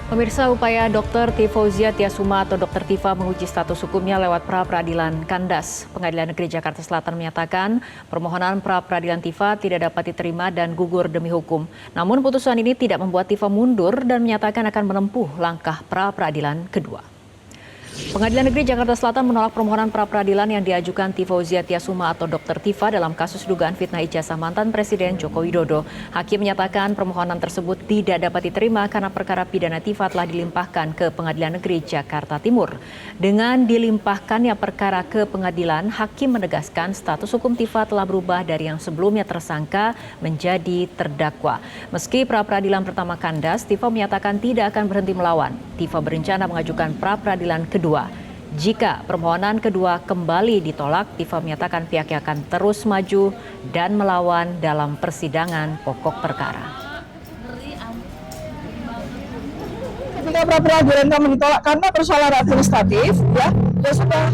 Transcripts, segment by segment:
Pemirsa, upaya Dr. Tifauzia Tiasuma atau Dr. Tifa menguji status hukumnya lewat pra-peradilan kandas. Pengadilan Negeri Jakarta Selatan menyatakan permohonan pra-peradilan Tifa tidak dapat diterima dan gugur demi hukum. Namun putusan ini tidak membuat Tifa mundur dan menyatakan akan menempuh langkah pra-peradilan kedua. Pengadilan Negeri Jakarta Selatan menolak permohonan pra-peradilan yang diajukan Tifauzia Tiasuma atau Dr. Tifa dalam kasus dugaan fitnah ijazah mantan Presiden Joko Widodo. Hakim menyatakan permohonan tersebut tidak dapat diterima karena perkara pidana Tifa telah dilimpahkan ke Pengadilan Negeri Jakarta Timur. Dengan dilimpahkannya perkara ke pengadilan, hakim menegaskan status hukum Tifa telah berubah dari yang sebelumnya tersangka menjadi terdakwa. Meski pra-peradilan pertama kandas, Tifa menyatakan tidak akan berhenti melawan. Tifa berencana mengajukan pra-peradilan kedua. Jika permohonan kedua kembali ditolak, Tifa menyatakan pihaknya akan terus maju dan melawan dalam persidangan pokok perkara. Ketika pra-peradilan kami ditolak karena persoalan administratif, ya sudah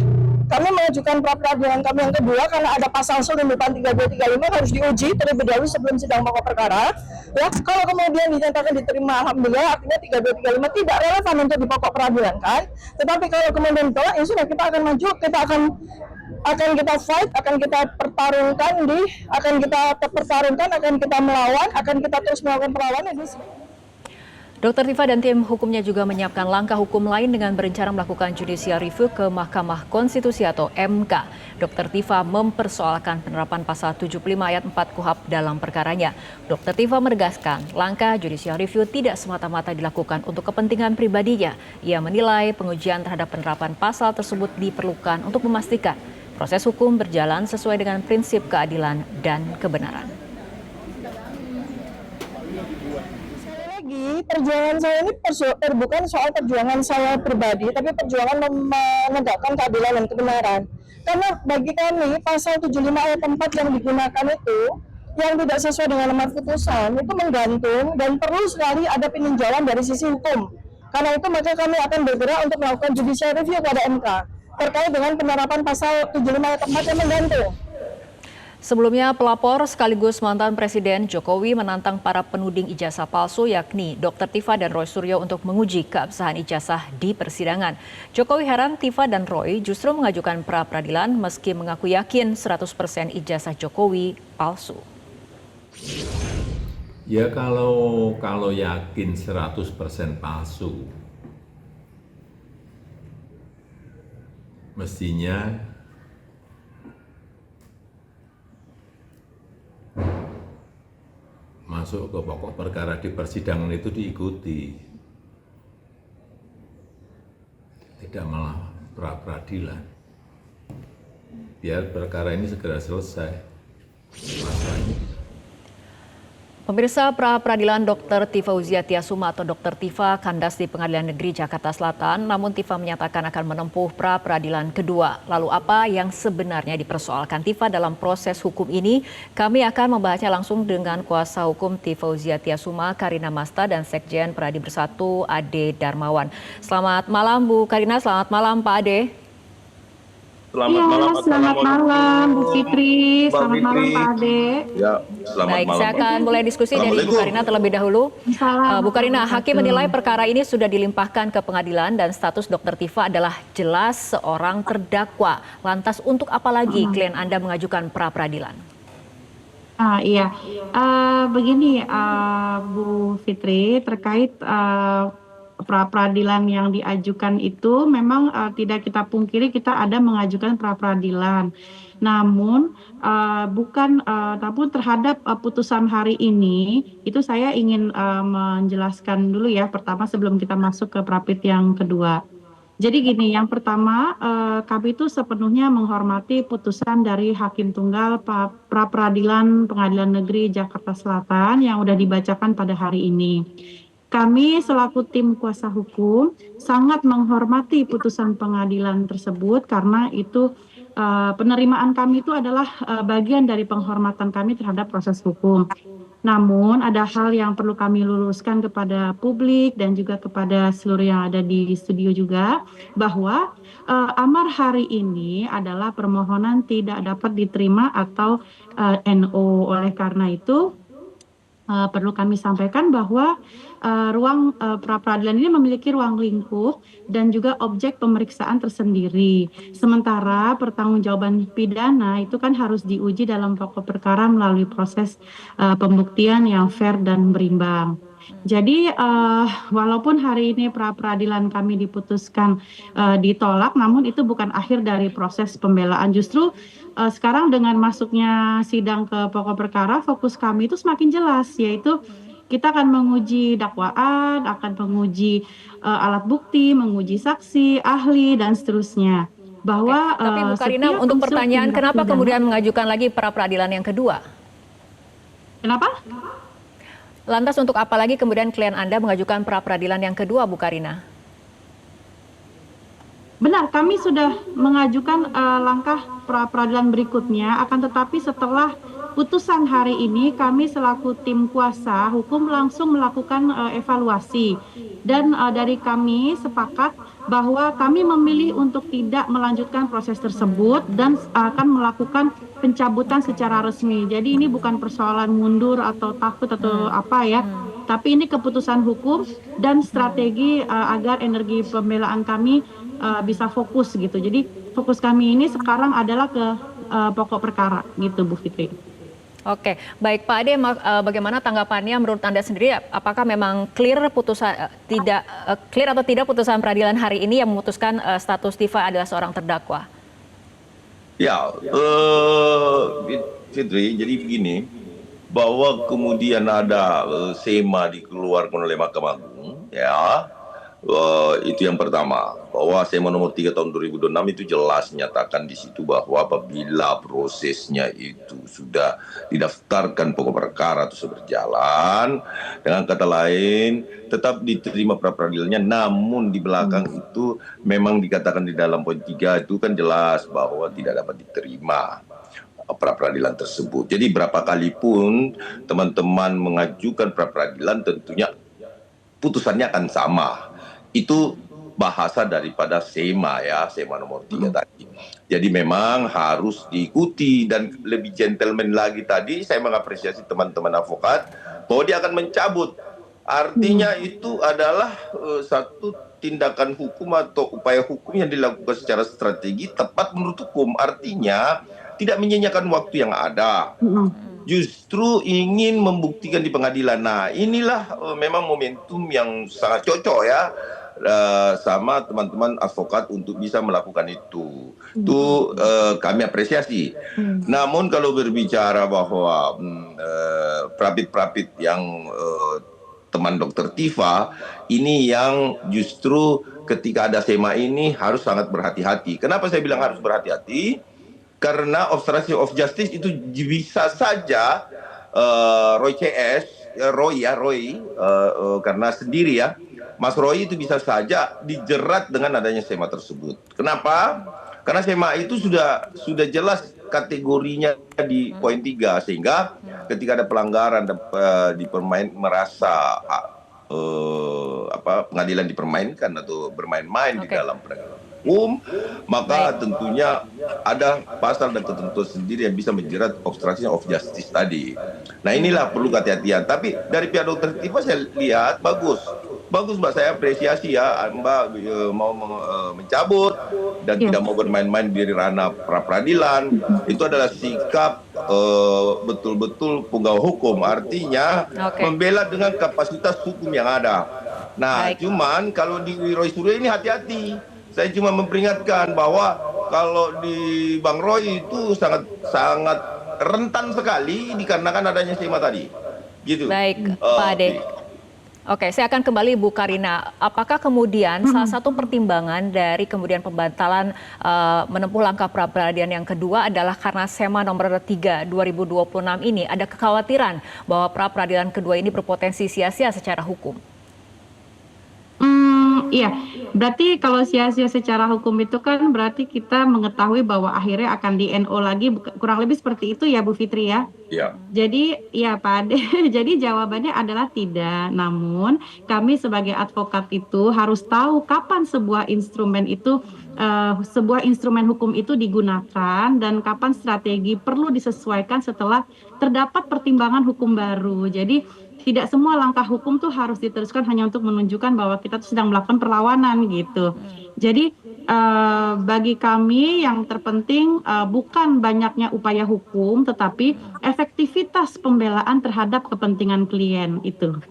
kami mengajukan pra-peradilan kami yang kedua karena ada pasal sedemikian 3235 harus diuji terlebih dahulu sebelum sidang pokok perkara. Ya, kalau kemudian dinyatakan diterima, alhamdulillah, artinya 3235 tidak relevan untuk di pokok peradilan kan. Tetapi kalau kemudian ditolak, ya sudah kita akan maju, kita akan kita fight, akan kita pertarungkan akan kita melawan, akan kita terus melakukan perlawanan. Dr. Tifa dan tim hukumnya juga menyiapkan langkah hukum lain dengan berencana melakukan judicial review ke Mahkamah Konstitusi atau MK. Dr. Tifa mempersoalkan penerapan pasal 75 ayat 4 KUHP dalam perkaranya. Dr. Tifa menegaskan langkah judicial review tidak semata-mata dilakukan untuk kepentingan pribadinya. Ia menilai pengujian terhadap penerapan pasal tersebut diperlukan untuk memastikan proses hukum berjalan sesuai dengan prinsip keadilan dan kebenaran. Perjuangan saya ini bukan soal perjuangan saya pribadi, tapi perjuangan menegakkan keadilan dan kebenaran. Karena bagi kami pasal 75 ayat 4 yang digunakan itu yang tidak sesuai dengan amar putusan itu menggantung dan perlu sekali ada peninjauan dari sisi hukum. Karena itu maka kami akan bergerak untuk melakukan judicial review pada MK terkait dengan penerapan pasal 75 ayat 4 yang menggantung. Sebelumnya, pelapor sekaligus mantan Presiden Jokowi menantang para penuding ijazah palsu yakni Dr. Tifa dan Roy Suryo untuk menguji keabsahan ijazah di persidangan. Jokowi heran Tifa dan Roy justru mengajukan pra-peradilan meski mengaku yakin 100% ijazah Jokowi palsu. Ya kalau yakin 100% palsu, mestinya masuk ke pokok perkara di persidangan itu diikuti, tidak malah pra-peradilan. Biar perkara ini segera selesai masalahnya. Pemirsa, pra-peradilan Dr. Tifauzia Tiasuma atau Dr. Tifa kandas di Pengadilan Negeri Jakarta Selatan, namun Tifa menyatakan akan menempuh pra-peradilan kedua. Lalu apa yang sebenarnya dipersoalkan Tifa dalam proses hukum ini? Kami akan membahasnya langsung dengan kuasa hukum Tifauzia Tiasuma, Karina Masta, dan Sekjen Pradi Bersatu, Ade Darmawan. Selamat malam Bu Karina, selamat malam Pak Ade. Selamat malam Bu Fitri, selamat malam Pak Ade. Ya, baik, malam. Saya akan mulai diskusi dari Bu Karina terlebih dahulu. Bu Karina, hakim menilai perkara ini sudah dilimpahkan ke pengadilan dan status Dr. Tifa adalah jelas seorang terdakwa. Lantas untuk apa lagi klien Anda mengajukan pra-peradilan? Begini Bu Fitri, terkait pra-peradilan yang diajukan itu memang tidak kita pungkiri kita ada mengajukan pra-peradilan. Namun tapi terhadap putusan hari ini itu saya ingin menjelaskan dulu ya, pertama sebelum kita masuk ke pra-pid yang kedua. Jadi gini, yang pertama kami itu sepenuhnya menghormati putusan dari Hakim Tunggal Pra-peradilan Pengadilan Negeri Jakarta Selatan yang sudah dibacakan pada hari ini. Kami selaku tim kuasa hukum sangat menghormati putusan pengadilan tersebut karena itu penerimaan kami itu adalah bagian dari penghormatan kami terhadap proses hukum. Namun ada hal yang perlu kami luruskan kepada publik dan juga kepada seluruh yang ada di studio juga, bahwa amar hari ini adalah permohonan tidak dapat diterima atau NO. Oleh karena itu perlu kami sampaikan bahwa ruang pra-peradilan ini memiliki ruang lingkup dan juga objek pemeriksaan tersendiri. Sementara pertanggungjawaban pidana itu kan harus diuji dalam pokok perkara melalui proses pembuktian yang fair dan berimbang. Jadi walaupun hari ini pra-peradilan kami diputuskan ditolak, namun itu bukan akhir dari proses pembelaan. Justru sekarang dengan masuknya sidang ke pokok perkara, fokus kami itu semakin jelas, yaitu kita akan menguji dakwaan, akan menguji alat bukti, menguji saksi, ahli, dan seterusnya. Bahwa Tapi Bu Karina, untuk pertanyaan kenapa kemudian mengajukan lagi pra-peradilan yang kedua? Kenapa? Lantas untuk apa lagi kemudian klien Anda mengajukan pra-peradilan yang kedua, Bu Karina? Benar, kami sudah mengajukan langkah pra-peradilan berikutnya, akan tetapi setelah putusan hari ini kami selaku tim kuasa hukum langsung melakukan evaluasi dan dari kami sepakat bahwa kami memilih untuk tidak melanjutkan proses tersebut dan akan melakukan pencabutan secara resmi. Jadi ini bukan persoalan mundur atau takut atau apa ya, tapi ini keputusan hukum dan strategi agar energi pembelaan kami bisa fokus gitu. Jadi fokus kami ini sekarang adalah ke pokok perkara gitu, Bu Fitri. Oke, baik Pak Ade, bagaimana tanggapannya menurut Anda sendiri? Apakah memang clear putusan clear atau tidak putusan peradilan hari ini yang memutuskan status Tifa adalah seorang terdakwa? Ya, Fitri, jadi begini, bahwa kemudian ada SEMA dikeluarkan oleh Mahkamah Agung, ya, itu yang pertama. Bahwa SEMA nomor 3 tahun 2026 itu jelas nyatakan di situ bahwa apabila prosesnya itu sudah didaftarkan pokok perkara atau berjalan, dengan kata lain tetap diterima pra-peradilannya, namun di belakang itu memang dikatakan di dalam poin 3 itu kan jelas bahwa tidak dapat diterima pra-peradilan tersebut. Jadi berapa kali pun teman-teman mengajukan pra-peradilan tentunya putusannya akan sama. Itu bahasa daripada SEMA ya, SEMA nomor 3 tadi. Jadi memang harus diikuti dan lebih gentleman lagi tadi saya mengapresiasi teman-teman advokat bahwa dia akan mencabut. Artinya itu adalah satu tindakan hukum atau upaya hukum yang dilakukan secara strategi tepat menurut hukum. Artinya tidak menyanyiakan waktu yang ada. Justru ingin membuktikan di pengadilan. Nah, inilah memang momentum yang sangat cocok ya sama teman-teman advokat untuk bisa melakukan itu. Itu kami apresiasi. Namun kalau berbicara bahwa prapit-prapit yang teman Dr. Tifa ini yang justru ketika ada SEMA ini harus sangat berhati-hati. Kenapa saya bilang harus berhati-hati? Karena obstruction of justice itu bisa saja Roy karena sendiri ya, Mas Roy itu bisa saja dijerat dengan adanya SEMA tersebut. Kenapa? Karena SEMA itu sudah jelas kategorinya di poin 3, sehingga ketika ada pelanggaran merasa pengadilan dipermainkan atau bermain-main di dalam penegakan hukum, maka tentunya ada pasal dan ketentuan sendiri yang bisa menjerat obstruction of justice tadi. Nah, inilah perlu kehati-hatian. Tapi dari pihak Dr. Tifa saya lihat bagus Mbak, saya apresiasi ya Mbak mau mencabut dan tidak mau bermain-main di ranah pra-peradilan. Itu adalah sikap betul-betul penggawa hukum, artinya membela dengan kapasitas hukum yang ada. Nah, cuman kalau di Roy Suryo ini hati-hati. Saya cuma memperingatkan bahwa kalau di Bang Roy itu sangat rentan sekali dikarenakan adanya SEMA tadi. Gitu. Baik, Pak Ade. Oke, saya akan kembali Bu Karina. Apakah kemudian salah satu pertimbangan dari kemudian pembatalan menempuh langkah pra-peradilan yang kedua adalah karena SEMA nomor 3 2026 ini ada kekhawatiran bahwa pra-peradilan kedua ini berpotensi sia-sia secara hukum? Iya, berarti kalau sia-sia secara hukum itu kan berarti kita mengetahui bahwa akhirnya akan di-NO lagi, kurang lebih seperti itu ya Bu Fitri ya? Ya, Jadi ya Pak Ade, jadi jawabannya adalah tidak. Namun kami sebagai advokat itu harus tahu kapan sebuah instrumen hukum itu digunakan dan kapan strategi perlu disesuaikan setelah terdapat pertimbangan hukum baru. Jadi tidak semua langkah hukum tuh harus diteruskan hanya untuk menunjukkan bahwa kita tuh sedang melakukan perlawanan gitu. Jadi bagi kami yang terpenting bukan banyaknya upaya hukum, tetapi efektivitas pembelaan terhadap kepentingan klien itu.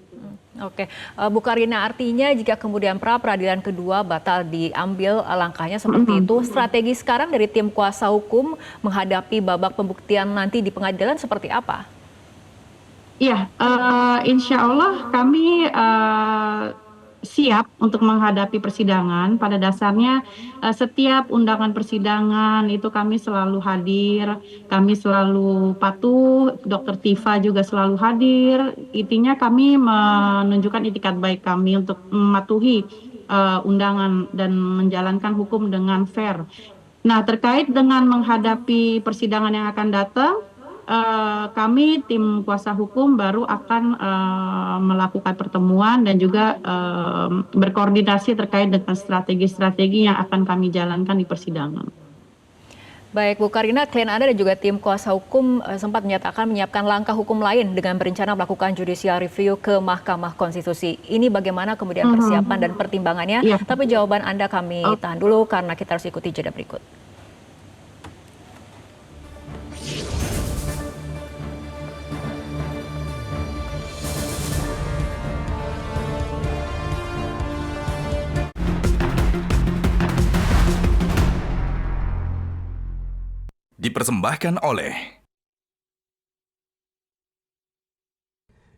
Oke, Bu Karina, artinya jika kemudian pra peradilan kedua batal diambil langkahnya seperti itu, strategi sekarang dari tim kuasa hukum menghadapi babak pembuktian nanti di pengadilan seperti apa? Iya, insya Allah kami siap untuk menghadapi persidangan. Pada dasarnya setiap undangan persidangan itu kami selalu hadir, kami selalu patuh, Dokter Tifa juga selalu hadir. Intinya kami menunjukkan itikat baik kami untuk mematuhi undangan dan menjalankan hukum dengan fair. Nah, terkait dengan menghadapi persidangan yang akan datang, kami tim kuasa hukum baru akan melakukan pertemuan dan juga berkoordinasi terkait dengan strategi-strategi yang akan kami jalankan di persidangan. Baik, Bu Karina, klien Anda dan juga tim kuasa hukum sempat menyatakan menyiapkan langkah hukum lain dengan berencana melakukan judicial review ke Mahkamah Konstitusi. Ini bagaimana kemudian persiapan dan pertimbangannya? Iya. Tapi jawaban Anda kami tahan dulu karena kita harus ikuti jeda berikut. Dipersembahkan oleh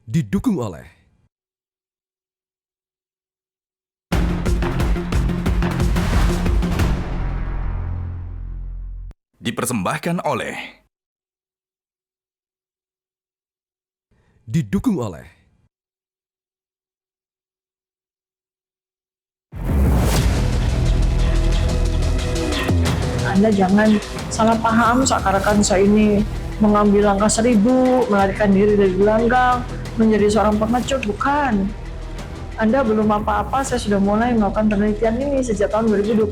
Didukung oleh Dipersembahkan oleh Didukung oleh Anda jangan salah paham seakan-akan saya ini mengambil langkah 1000, melarikan diri dari gelanggang, menjadi seorang pengecut. Bukan. Anda belum apa-apa, saya sudah mulai melakukan penelitian ini sejak tahun 2022.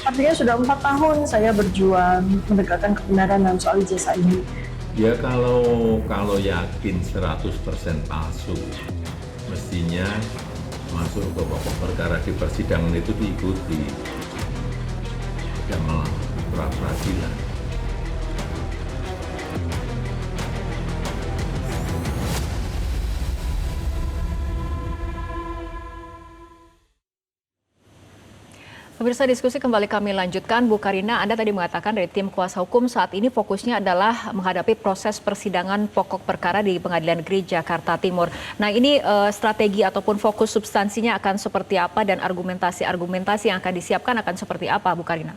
Artinya sudah 4 tahun saya berjuang menegakkan kebenaran dalam soal ijazah ini. Ya kalau yakin 100% palsu, mestinya masuk ke pokok perkara di persidangan itu diikuti. Jangan pra peradilan. Pemirsa, diskusi kembali kami lanjutkan. Bu Karina, Anda tadi mengatakan dari tim kuasa hukum saat ini fokusnya adalah menghadapi proses persidangan pokok perkara di Pengadilan Negeri Jakarta Timur. Nah, ini strategi ataupun fokus substansinya akan seperti apa dan argumentasi yang akan disiapkan akan seperti apa, Bu Karina?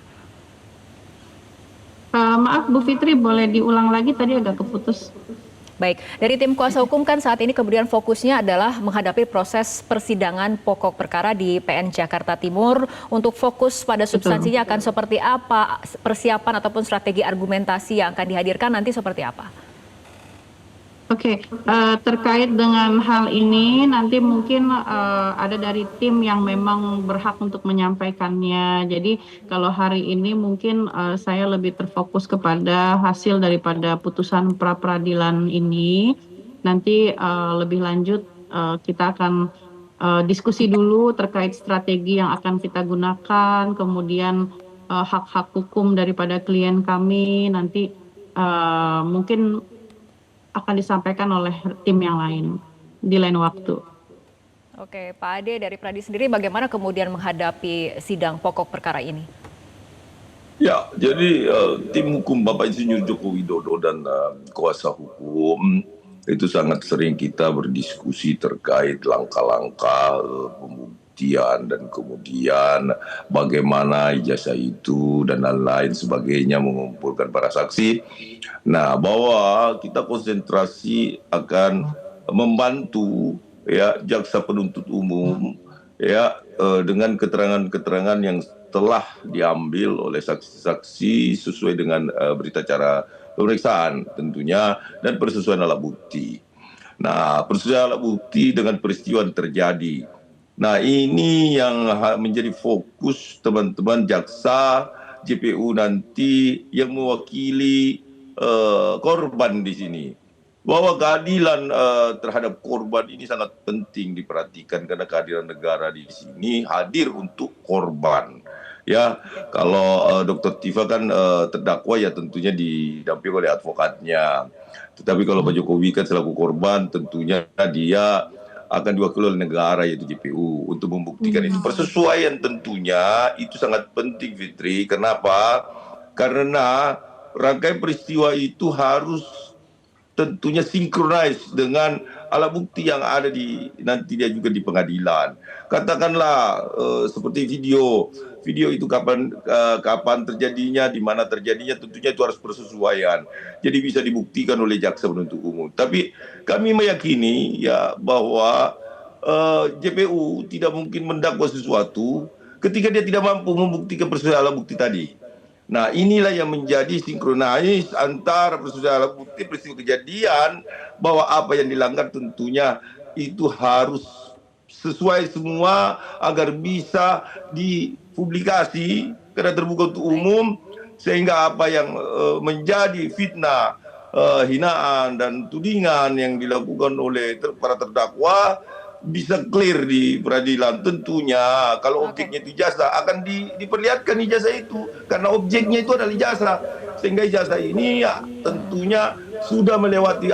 Maaf Bu Fitri, boleh diulang lagi, tadi agak keputus. Baik, dari tim kuasa hukum kan saat ini kemudian fokusnya adalah menghadapi proses persidangan pokok perkara di PN Jakarta Timur. Untuk fokus pada substansinya akan seperti apa, persiapan ataupun strategi argumentasi yang akan dihadirkan nanti seperti apa? Oke, terkait dengan hal ini nanti mungkin ada dari tim yang memang berhak untuk menyampaikannya. Jadi kalau hari ini mungkin saya lebih terfokus kepada hasil daripada putusan pra peradilan ini. Nanti lebih lanjut kita akan diskusi dulu terkait strategi yang akan kita gunakan, kemudian hak-hak hukum daripada klien kami nanti mungkin akan disampaikan oleh tim yang lain di lain waktu. Oke, Pak Ade dari Pradi sendiri bagaimana kemudian menghadapi sidang pokok perkara ini? ya. Jadi tim hukum Bapak Insinyur Joko Widodo dan kuasa hukum itu sangat sering kita berdiskusi terkait langkah-langkah pembuktian dan kemudian bagaimana ijazah itu dan lain-lain sebagainya, mengumpulkan para saksi. Nah, bahwa kita konsentrasi akan membantu ya jaksa penuntut umum ya dengan keterangan-keterangan yang telah diambil oleh saksi-saksi sesuai dengan berita acara pemeriksaan tentunya dan persesuaian alat bukti. Nah, persesuaian alat bukti dengan peristiwa yang terjadi. Nah, ini yang menjadi fokus teman-teman jaksa JPU nanti yang mewakili korban di sini. Bahwa keadilan terhadap korban ini sangat penting diperhatikan karena kehadiran negara di sini hadir untuk korban. Ya, kalau Dr. Tifa kan terdakwa ya tentunya didampingi oleh advokatnya. Tetapi kalau Pak Jokowi kan selaku korban tentunya dia akan diwakili oleh negara yaitu JPU untuk membuktikan itu. Persesuaian tentunya itu sangat penting Fitri. Kenapa? Karena rangkaian peristiwa itu harus tentunya sinkronis dengan alat bukti yang ada nanti dia juga di pengadilan. Katakanlah seperti video itu kapan terjadinya, di mana terjadinya, tentunya itu harus persesuaian. Jadi bisa dibuktikan oleh jaksa penuntut umum. Tapi kami meyakini ya bahwa JPU tidak mungkin mendakwa sesuatu ketika dia tidak mampu membuktikan persesuaian alat bukti tadi. Nah, inilah yang menjadi sinkronis antara persesuaian alat bukti peristiwa kejadian bahwa apa yang dilanggar tentunya itu harus sesuai semua agar bisa dipublikasi karena terbuka untuk umum sehingga apa yang menjadi fitnah, hinaan dan tudingan yang dilakukan oleh para terdakwa bisa clear di peradilan. Tentunya kalau objeknya itu ijazah akan diperlihatkan ijazah itu karena objeknya itu adalah ijazah, sehingga ijazah ini ya tentunya sudah melewati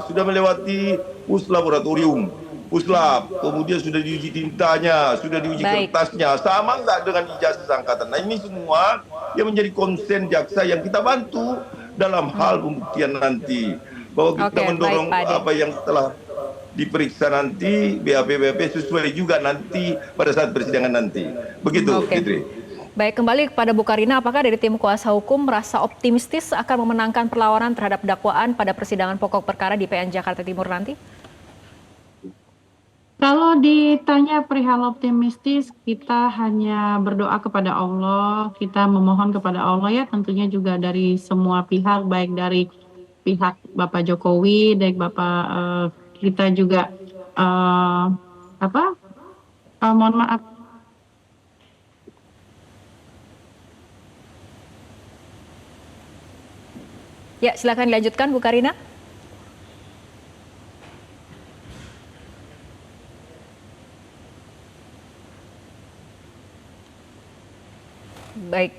sudah melewati laboratorium, puslab, kemudian sudah diuji tintanya, sudah diuji kertasnya, sama enggak dengan ijazah angkatan. Nah, ini semua yang menjadi konsen jaksa yang kita bantu dalam hal pembuktian nanti, bahwa kita mendorong apa yang telah diperiksa nanti BAP sesuai juga nanti pada saat persidangan nanti. Begitu, Fitri. Baik, kembali kepada Bu Karina, apakah dari tim kuasa hukum merasa optimistis akan memenangkan perlawanan terhadap dakwaan pada persidangan pokok perkara di PN Jakarta Timur nanti? Kalau ditanya perihal optimistis, kita hanya berdoa kepada Allah, kita memohon kepada Allah ya tentunya juga dari semua pihak, baik dari pihak Bapak Jokowi, dari Bapak kita juga mohon maaf. Ya, silakan dilanjutkan Bu Karina. Baik,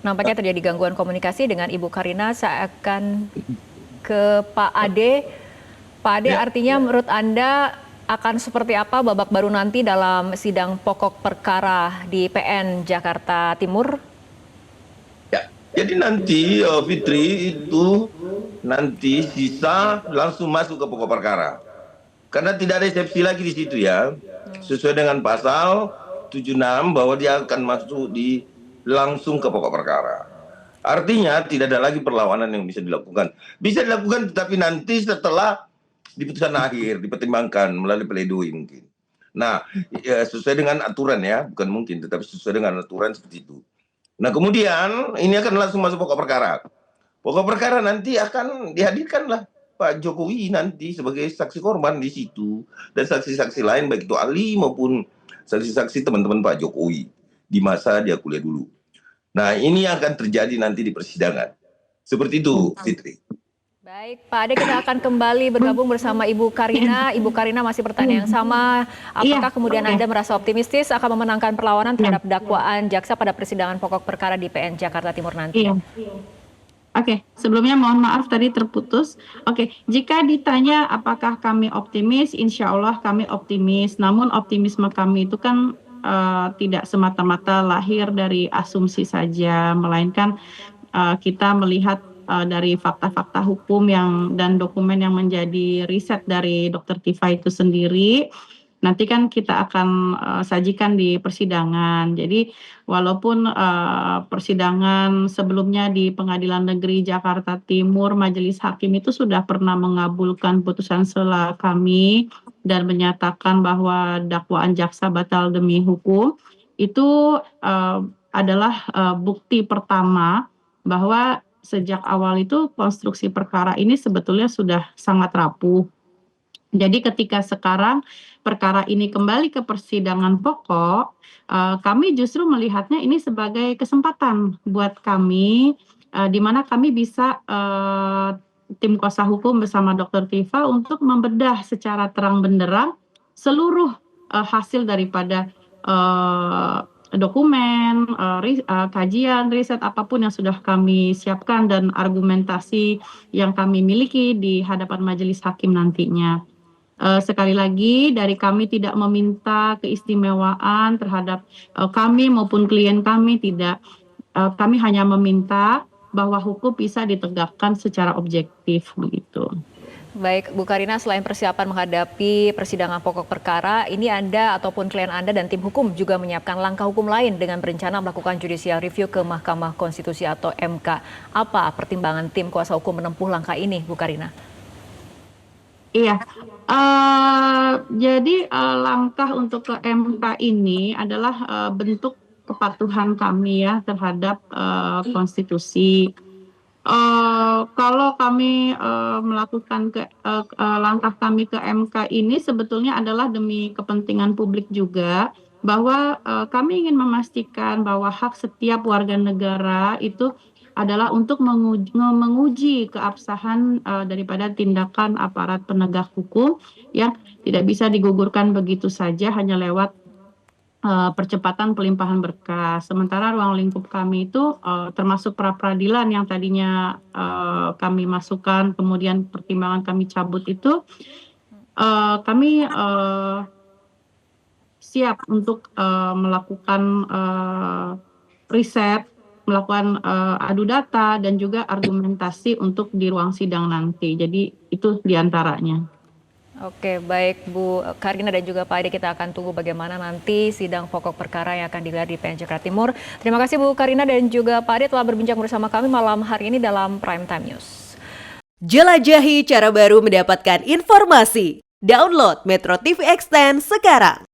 nampaknya terjadi gangguan komunikasi dengan Ibu Karina. Saya akan ke Pak Ade. Pak Ade, artinya menurut Anda akan seperti apa babak baru nanti dalam sidang pokok perkara di PN Jakarta Timur? Ya, jadi nanti Fitri itu nanti sisa langsung masuk ke pokok perkara. Karena tidak ada eksepsi lagi di situ ya. Sesuai dengan pasal 76 bahwa dia akan masuk langsung ke pokok perkara. Artinya tidak ada lagi perlawanan yang bisa dilakukan. Bisa dilakukan tetapi nanti setelah di putusan akhir dipertimbangkan melalui pledoi mungkin. Nah, ya, sesuai dengan aturan ya, bukan mungkin tetapi sesuai dengan aturan seperti itu. Nah, kemudian ini akan langsung masuk pokok perkara. Pokok perkara nanti akan dihadirkanlah Pak Jokowi nanti sebagai saksi korban di situ dan saksi-saksi lain baik itu ahli maupun saksi-saksi teman-teman Pak Jokowi di masa dia kuliah dulu. Nah, ini yang akan terjadi nanti di persidangan. Seperti itu, Fitri. Baik, Pak Ade, kita akan kembali bergabung bersama Ibu Karina. Ibu Karina masih pertanyaan yang sama. Apakah kemudian Anda merasa optimistis akan memenangkan perlawanan terhadap dakwaan jaksa pada persidangan pokok perkara di PN Jakarta Timur nanti? Oke, sebelumnya mohon maaf tadi terputus. Oke, jika ditanya apakah kami optimis, insya Allah kami optimis. Namun optimisme kami itu kan tidak semata-mata lahir dari asumsi saja, melainkan kita melihat dari fakta-fakta hukum dan dokumen yang menjadi riset dari Dr. Tifa itu sendiri. nanti kan kita akan sajikan di persidangan. Jadi walaupun persidangan sebelumnya di Pengadilan Negeri Jakarta Timur, Majelis Hakim itu sudah pernah mengabulkan putusan sela kami dan menyatakan bahwa dakwaan jaksa batal demi hukum, itu adalah bukti pertama bahwa sejak awal itu konstruksi perkara ini sebetulnya sudah sangat rapuh. Jadi ketika sekarang perkara ini kembali ke persidangan pokok, kami justru melihatnya ini sebagai kesempatan buat kami, di mana kami bisa tim kuasa hukum bersama Dr. Tifa untuk membedah secara terang benderang seluruh hasil daripada dokumen, kajian, riset apapun yang sudah kami siapkan dan argumentasi yang kami miliki di hadapan majelis hakim nantinya. Sekali lagi dari kami tidak meminta keistimewaan terhadap kami maupun klien kami, tidak. Kami hanya meminta bahwa hukum bisa ditegakkan secara objektif begitu. Baik, Bu Karina, selain persiapan menghadapi persidangan pokok perkara, ini Anda ataupun klien Anda dan tim hukum juga menyiapkan langkah hukum lain dengan berencana melakukan judicial review ke Mahkamah Konstitusi atau MK. Apa pertimbangan tim kuasa hukum menempuh langkah ini, Bu Karina? Iya, jadi langkah untuk ke MK ini adalah bentuk kepatuhan kami ya terhadap konstitusi. Kalau kami melakukan langkah kami ke MK ini sebetulnya adalah demi kepentingan publik juga, bahwa kami ingin memastikan bahwa hak setiap warga negara itu adalah untuk menguji keabsahan daripada tindakan aparat penegak hukum yang tidak bisa digugurkan begitu saja hanya lewat percepatan pelimpahan berkas. Sementara ruang lingkup kami itu termasuk pra-peradilan yang tadinya kami masukkan, kemudian pertimbangan kami cabut itu, kami siap untuk melakukan riset, melakukan adu data dan juga argumentasi untuk di ruang sidang nanti. Jadi itu diantaranya. Oke, baik Bu Karina dan juga Pak Ade, kita akan tunggu bagaimana nanti sidang pokok perkara yang akan digelar di PN Jakarta Timur. Terima kasih Bu Karina dan juga Pak Ade telah berbincang bersama kami malam hari ini dalam Prime Time News. Jelajahi cara baru mendapatkan informasi. Download Metro TV Extend sekarang.